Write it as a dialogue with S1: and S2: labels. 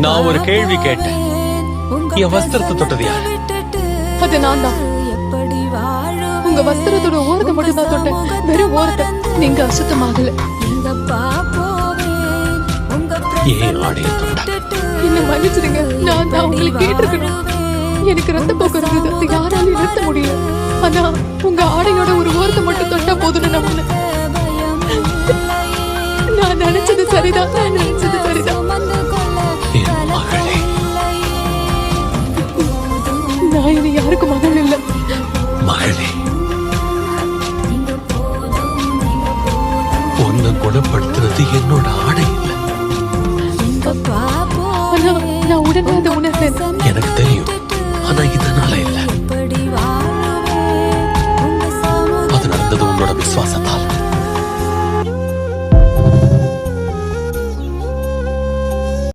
S1: நான் ஒரு கேள்வி கேட்டேன். என் வஸ்திரத்தை தொட்டது யாரு?
S2: அது நான் தான். உங்க வஸ்திரத்தோட ஓரத்தை மட்டும் தான் தொட்டேன், வெறும் ஓரத்தை. நீங்க அசுத்தமாகல.
S1: ஏன் ஆடைய தொட்ட?
S2: என்ன மன்னிச்சிடுங்க. நான் உங்களுக்கு கேட்டிருக்கணும். எனக்கு ரத்த போக்கு இருந்தது, அது யாராலையும் நிறுத்த முடியல. ஆனா உங்க ஆடையோட ஒரு ஓரத்தை மட்டும் தொட்டா போதும்னு நம்பினேன். நான் நினைச்சது சரிதான், நான் நினைச்சது சரிதான்.
S1: என் மகளே,
S2: நான் இனி யாருக்கும் மகள் இல்லை.
S1: மகளே, உன்னை குணப்படுத்துறது என்னோட ஆடை இல்லை.